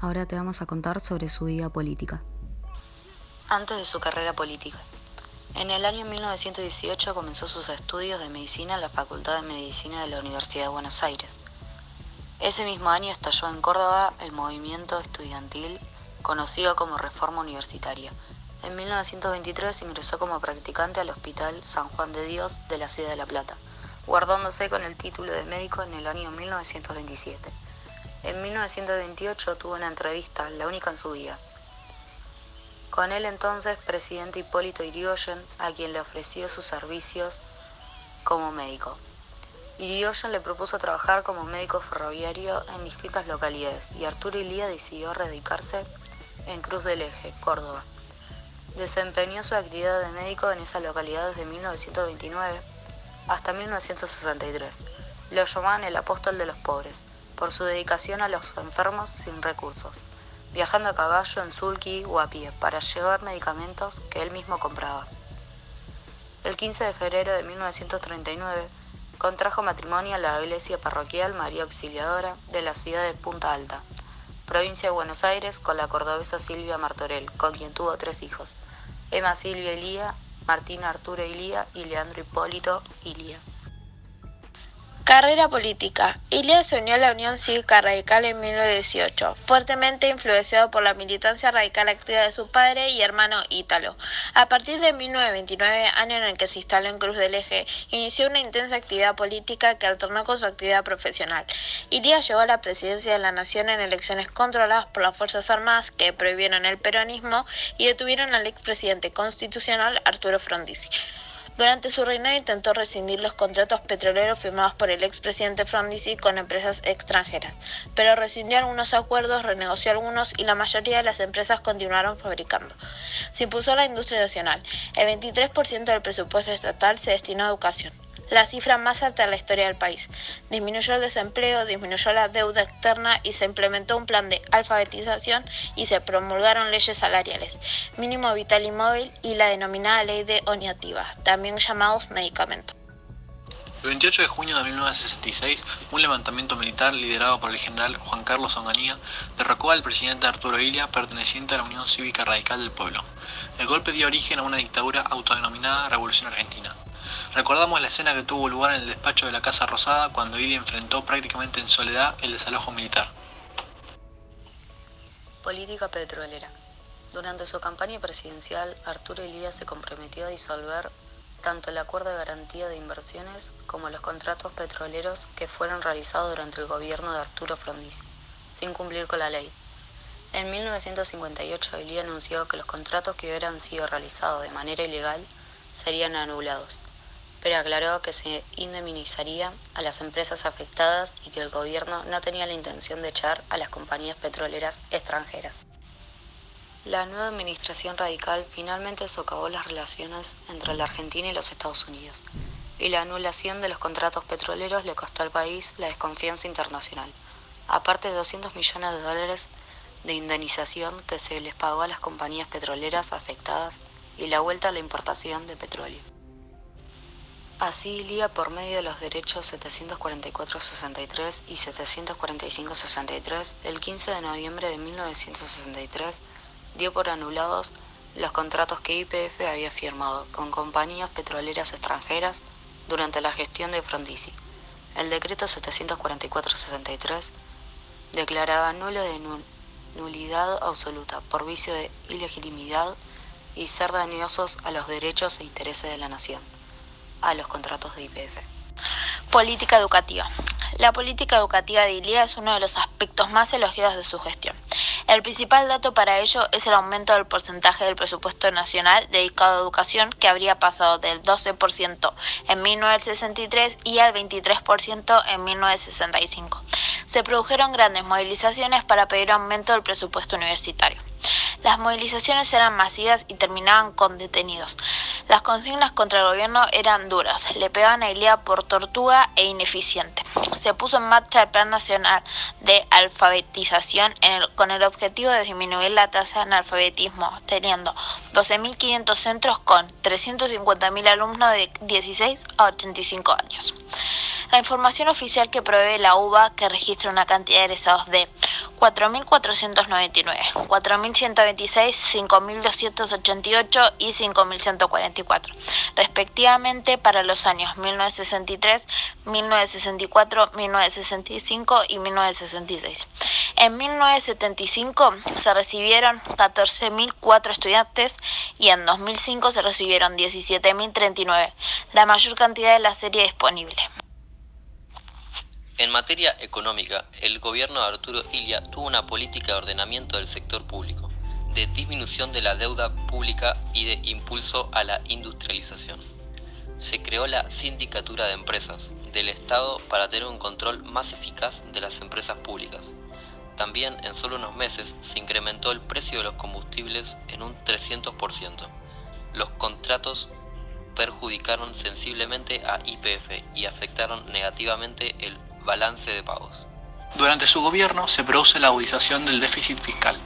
Ahora te vamos a contar sobre su vida política. Antes de su carrera política. En el año 1918 comenzó sus estudios de medicina en la Facultad de Medicina de la Universidad de Buenos Aires. Ese mismo año estalló en Córdoba el movimiento estudiantil conocido como Reforma Universitaria. En 1923 ingresó como practicante al Hospital San Juan de Dios de la ciudad de La Plata, guardándose con el título de médico en el año 1927. En 1928 tuvo una entrevista, la única en su vida, con el entonces presidente Hipólito Yrigoyen, a quien le ofreció sus servicios como médico. Yrigoyen le propuso trabajar como médico ferroviario en distintas localidades y Arturo Illia decidió radicarse en Cruz del Eje, Córdoba. Desempeñó su actividad de médico en esa localidad desde 1929 hasta 1963. Lo llamaban el apóstol de los pobres, por su dedicación a los enfermos sin recursos, viajando a caballo en sulky o a pie para llevar medicamentos que él mismo compraba. El 15 de febrero de 1939 contrajo matrimonio en la iglesia parroquial María Auxiliadora de la ciudad de Punta Alta, provincia de Buenos Aires, con la cordobesa Silvia Martorell, con quien tuvo 3 hijos: Emma Silvia Illia, Martín Arturo Illia y Leandro Hipólito Illia. Carrera política. Illia se unió a la Unión Cívica Radical en 1918, fuertemente influenciado por la militancia radical activa de su padre y hermano Ítalo. A partir de 1929, año en el que se instaló en Cruz del Eje, inició una intensa actividad política que alternó con su actividad profesional. Illia llegó a la presidencia de la Nación en elecciones controladas por las Fuerzas Armadas que prohibieron el peronismo y detuvieron al expresidente constitucional Arturo Frondizi. Durante su reinado intentó rescindir los contratos petroleros firmados por el expresidente Frondizi con empresas extranjeras, pero rescindió algunos acuerdos, renegoció algunos y la mayoría de las empresas continuaron fabricando. Se impulsó la industria nacional. El 23% del presupuesto estatal se destinó a educación, la cifra más alta de la historia del país. Disminuyó el desempleo, disminuyó la deuda externa y se implementó un plan de alfabetización y se promulgaron leyes salariales, mínimo vital y móvil y la denominada ley de Oñativa, también llamados medicamentos. El 28 de junio de 1966, un levantamiento militar liderado por el general Juan Carlos Onganía derrocó al presidente Arturo Illia, perteneciente a la Unión Cívica Radical del Pueblo. El golpe dio origen a una dictadura autodenominada Revolución Argentina. Recordamos la escena que tuvo lugar en el despacho de la Casa Rosada cuando Illia enfrentó prácticamente en soledad el desalojo militar. Política petrolera. Durante su campaña presidencial, Arturo Illia se comprometió a disolver tanto el acuerdo de garantía de inversiones como los contratos petroleros que fueron realizados durante el gobierno de Arturo Frondizi, sin cumplir con la ley. En 1958, Illia anunció que los contratos que hubieran sido realizados de manera ilegal serían anulados, pero aclaró que se indemnizaría a las empresas afectadas y que el gobierno no tenía la intención de echar a las compañías petroleras extranjeras. La nueva administración radical finalmente socavó las relaciones entre la Argentina y los Estados Unidos, y la anulación de los contratos petroleros le costó al país la desconfianza internacional, aparte de $200 millones de indemnización que se les pagó a las compañías petroleras afectadas y la vuelta a la importación de petróleo. Así, Illia, por medio de los derechos 744-63 y 745-63, el 15 de noviembre de 1963, dio por anulados los contratos que YPF había firmado con compañías petroleras extranjeras durante la gestión de Frondizi. El decreto 744-63 declaraba nulo de nulidad absoluta por vicio de ilegitimidad y ser dañosos a los derechos e intereses de la nación, a los contratos de YPF. Política educativa. La política educativa de Illia es uno de los aspectos más elogiados de su gestión. El principal dato para ello es el aumento del porcentaje del presupuesto nacional dedicado a educación, que habría pasado del 12% en 1963 y al 23% en 1965. Se produjeron grandes movilizaciones para pedir aumento del presupuesto universitario. Las movilizaciones eran masivas y terminaban con detenidos. Las consignas contra el gobierno eran duras, le pegaban a Illia por tortuga e ineficiente. Se puso en marcha el Plan Nacional de Alfabetización con el objetivo de disminuir la tasa de analfabetismo, teniendo 12.500 centros con 350.000 alumnos de 16 a 85 años. La información oficial que provee la UBA, que registra registra una cantidad de egresados de 4.499, 4.126, 5.288 y 5.144, respectivamente para los años 1963, 1964, 1965 y 1966. En 1975 se recibieron 14.004 estudiantes y en 2005 se recibieron 17.039, la mayor cantidad de la serie disponible. En materia económica, el gobierno de Arturo Illia tuvo una política de ordenamiento del sector público, de disminución de la deuda pública y de impulso a la industrialización. Se creó la Sindicatura de Empresas del Estado para tener un control más eficaz de las empresas públicas. También en solo unos meses se incrementó el precio de los combustibles en un 300%. Los contratos perjudicaron sensiblemente a YPF y afectaron negativamente el balance de pagos. Durante su gobierno se produce la agudización del déficit fiscal,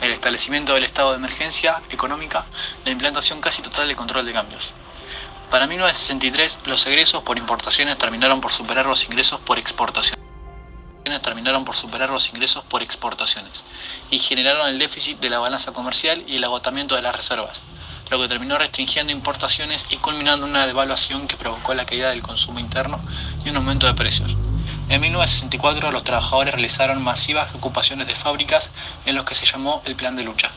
el establecimiento del estado de emergencia económica, la implantación casi total del control de cambios. Para 1963, los egresos por importaciones terminaron por superar los ingresos por exportaciones. Y generaron el déficit de la balanza comercial y el agotamiento de las reservas, lo que terminó restringiendo importaciones y culminando en una devaluación que provocó la caída del consumo interno y un aumento de precios. En 1964 los trabajadores realizaron masivas ocupaciones de fábricas en los que se llamó el Plan de Lucha.